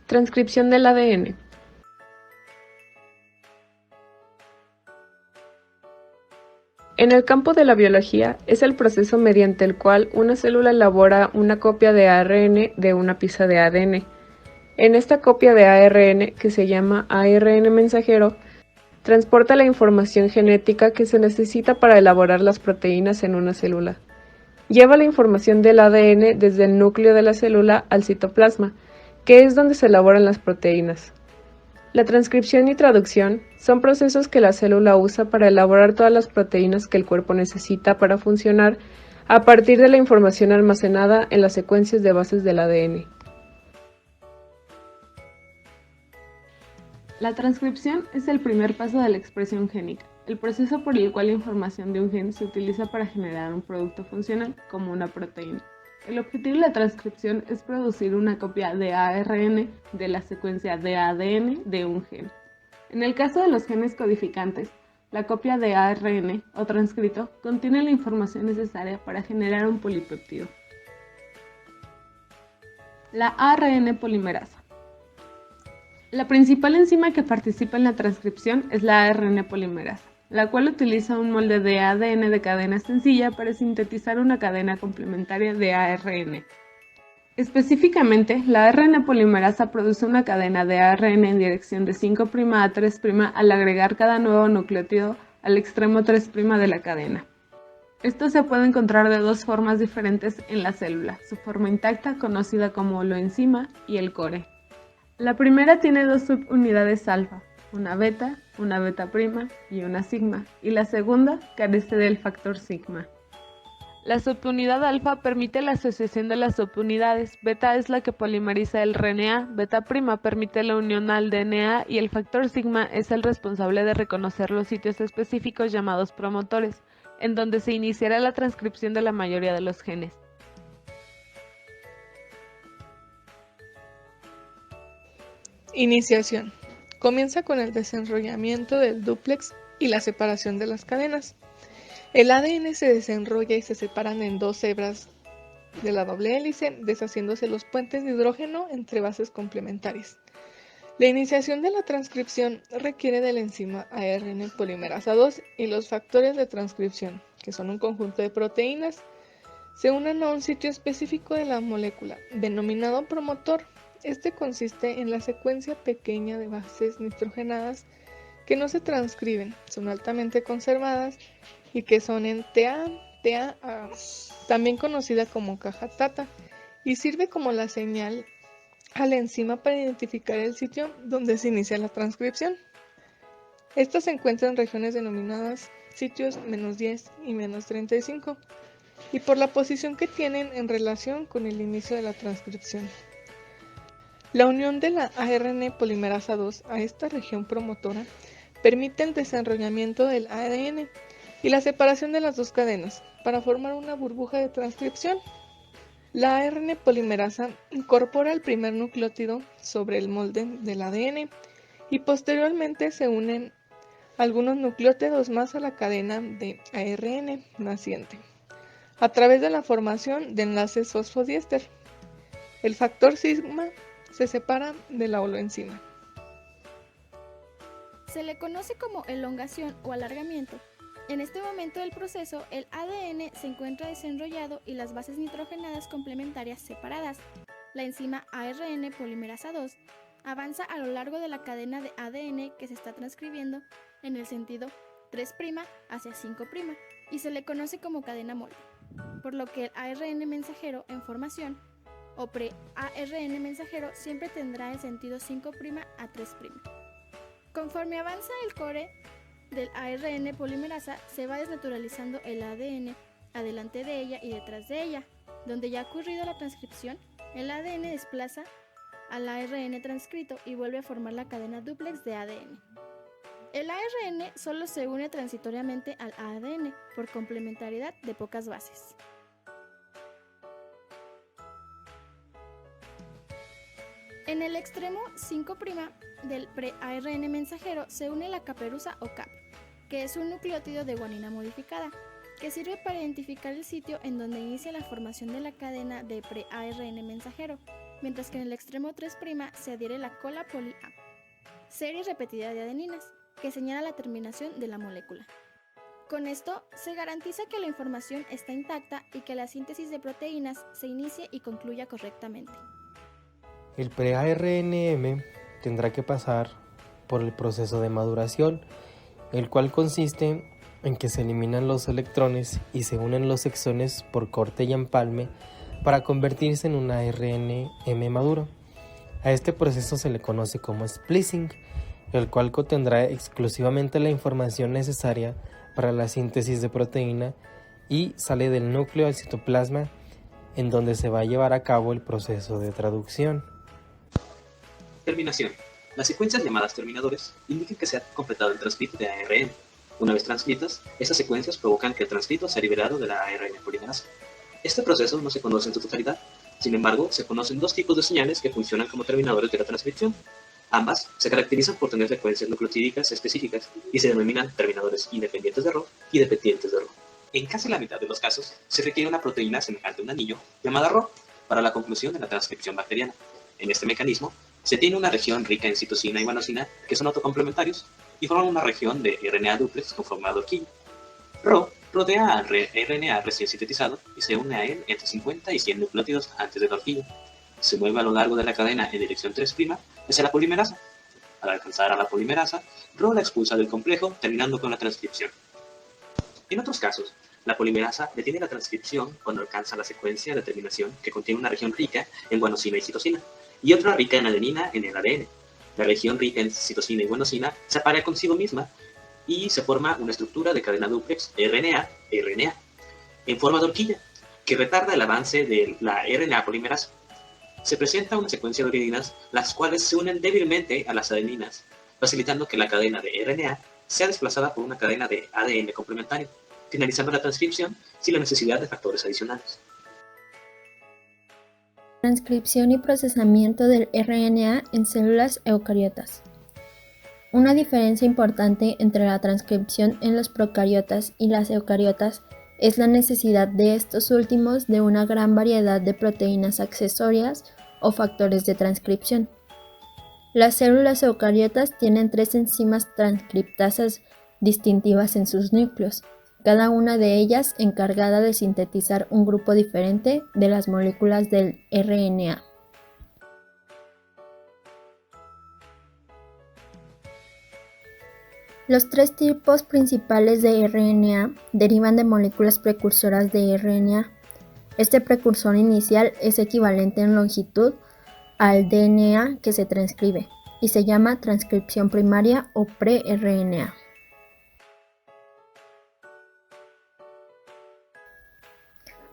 Transcripción del ADN. En el campo de la biología, es el proceso mediante el cual una célula elabora una copia de ARN de una pieza de ADN. En esta copia de ARN, que se llama ARN mensajero, transporta la información genética que se necesita para elaborar las proteínas en una célula. Lleva la información del ADN desde el núcleo de la célula al citoplasma, que es donde se elaboran las proteínas. La transcripción y traducción son procesos que la célula usa para elaborar todas las proteínas que el cuerpo necesita para funcionar a partir de la información almacenada en las secuencias de bases del ADN. La transcripción es el primer paso de la expresión génica, el proceso por el cual la información de un gen se utiliza para generar un producto funcional, como una proteína. El objetivo de la transcripción es producir una copia de ARN de la secuencia de ADN de un gen. En el caso de los genes codificantes, la copia de ARN o transcrito contiene la información necesaria para generar un polipéptido. La ARN polimerasa. La principal enzima que participa en la transcripción es la ARN polimerasa, la cual utiliza un molde de ADN de cadena sencilla para sintetizar una cadena complementaria de ARN. Específicamente, la ARN polimerasa produce una cadena de ARN en dirección de 5' a 3' al agregar cada nuevo nucleótido al extremo 3' de la cadena. Esto se puede encontrar de dos formas diferentes en la célula, su forma intacta, conocida como holoenzima, y el core. La primera tiene dos subunidades alfa, una beta prima y una sigma, y la segunda carece del factor sigma. La subunidad alfa permite la asociación de las subunidades, beta es la que polimeriza el RNA, beta prima permite la unión al DNA y el factor sigma es el responsable de reconocer los sitios específicos llamados promotores, en donde se iniciará la transcripción de la mayoría de los genes. Iniciación. Comienza con el desenrollamiento del dúplex y la separación de las cadenas. El ADN se desenrolla y se separan en dos hebras de la doble hélice, deshaciéndose los puentes de hidrógeno entre bases complementarias. La iniciación de la transcripción requiere de la enzima ARN polimerasa 2 y los factores de transcripción, que son un conjunto de proteínas, se unen a un sitio específico de la molécula, denominado promotor. Este consiste en la secuencia pequeña de bases nitrogenadas que no se transcriben, son altamente conservadas y que son en TAA, también conocida como caja TATA, y sirve como la señal a la enzima para identificar el sitio donde se inicia la transcripción. Esta se encuentra en regiones denominadas sitios -10 y -35, y por la posición que tienen en relación con el inicio de la transcripción. La unión de la ARN polimerasa 2 a esta región promotora permite el desenrollamiento del ADN y la separación de las dos cadenas para formar una burbuja de transcripción. La ARN polimerasa incorpora el primer nucleótido sobre el molde del ADN y posteriormente se unen algunos nucleótidos más a la cadena de ARN naciente a través de la formación de enlaces fosfodiéster. El factor sigma se separa de la holoenzima. Se le conoce como elongación o alargamiento. En este momento del proceso, el ADN se encuentra desenrollado y las bases nitrogenadas complementarias separadas. La enzima ARN polimerasa 2 avanza a lo largo de la cadena de ADN que se está transcribiendo en el sentido 3' hacia 5' y se le conoce como cadena molde, por lo que el ARN mensajero en formación o pre-ARN mensajero siempre tendrá el sentido 5' a 3'. Conforme avanza el core del ARN polimerasa, se va desnaturalizando el ADN adelante de ella y detrás de ella. Donde ya ha ocurrido la transcripción, el ADN desplaza al ARN transcrito y vuelve a formar la cadena dúplex de ADN. El ARN solo se une transitoriamente al ADN por complementariedad de pocas bases. En el extremo 5' del pre-ARN mensajero se une la caperuza o CAP, que es un nucleótido de guanina modificada, que sirve para identificar el sitio en donde inicia la formación de la cadena de pre-ARN mensajero. mientras que en el extremo 3' se adhiere la cola poli A, serie repetida de adeninas, que señala la terminación de la molécula. Con esto, se garantiza que la información está intacta y que la síntesis de proteínas se inicie y concluya correctamente. El pre-ARNM tendrá que pasar por el proceso de maduración, el cual consiste en que se eliminan los electrones y se unen los exones por corte y empalme para convertirse en un ARNM maduro. A este proceso se le conoce como splicing, el cual contendrá exclusivamente la información necesaria para la síntesis de proteína y sale del núcleo al citoplasma, en donde se va a llevar a cabo el proceso de traducción. Terminación. Las secuencias llamadas terminadores indican que se ha completado el transcrito de ARN. Una vez transcritas, estas secuencias provocan que el transcrito sea liberado de la ARN polimerasa. Este proceso no se conoce en su totalidad. Sin embargo, se conocen dos tipos de señales que funcionan como terminadores de la transcripción. Ambas se caracterizan por tener secuencias nucleotídicas específicas y se denominan terminadores independientes de Rho y dependientes de Rho. En casi la mitad de los casos, se requiere una proteína semejante a un anillo llamada Rho para la conclusión de la transcripción bacteriana. En este mecanismo, se tiene una región rica en citosina y guanosina que son autocomplementarios y forman una región de RNA dúplex con forma de horquilla. Rho rodea al RNA recién sintetizado y se une a él entre 50 y 100 nucleótidos antes de la horquilla. Se mueve a lo largo de la cadena en dirección 3' hacia la polimerasa. Al alcanzar a la polimerasa, Rho la expulsa del complejo, terminando con la transcripción. En otros casos, la polimerasa detiene la transcripción cuando alcanza la secuencia de terminación que contiene una región rica en guanosina y citosina, y otra rica en adenina en el ADN. La región rica en citosina y guanosina se aparea consigo misma y se forma una estructura de cadena dúplex RNA en forma de horquilla, que retarda el avance de la RNA polimerasa. Se presenta una secuencia de orininas, las cuales se unen débilmente a las adeninas, facilitando que la cadena de RNA sea desplazada por una cadena de ADN complementario, finalizando la transcripción sin la necesidad de factores adicionales. Transcripción y procesamiento del RNA en células eucariotas. Una diferencia importante entre la transcripción en los procariotas y las eucariotas es la necesidad de estos últimos de una gran variedad de proteínas accesorias o factores de transcripción. Las células eucariotas tienen 3 enzimas transcriptasas distintivas en sus núcleos, cada una de ellas encargada de sintetizar un grupo diferente de las moléculas del RNA. Los 3 tipos principales de RNA derivan de moléculas precursoras de RNA. Este precursor inicial es equivalente en longitud al DNA que se transcribe y se llama transcripción primaria o pre-RNA.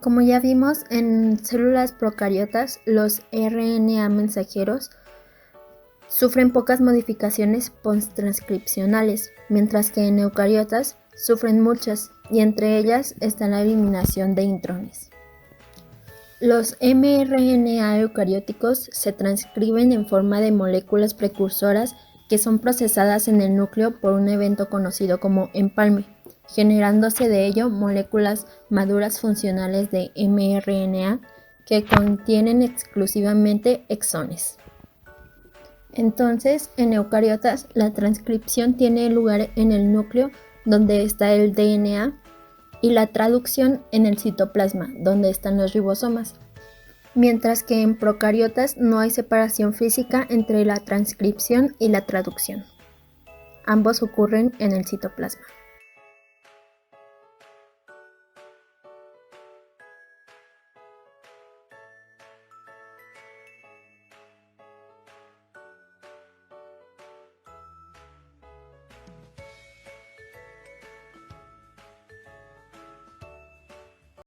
Como ya vimos, en células procariotas, los RNA mensajeros sufren pocas modificaciones posttranscripcionales, mientras que en eucariotas sufren muchas, y entre ellas está la eliminación de intrones. Los mRNA eucarióticos se transcriben en forma de moléculas precursoras que son procesadas en el núcleo por un evento conocido como empalme, generándose de ello moléculas maduras funcionales de mRNA que contienen exclusivamente exones. Entonces, en eucariotas, la transcripción tiene lugar en el núcleo, donde está el DNA, y la traducción en el citoplasma, donde están los ribosomas. Mientras que en procariotas no hay separación física entre la transcripción y la traducción. Ambos ocurren en el citoplasma.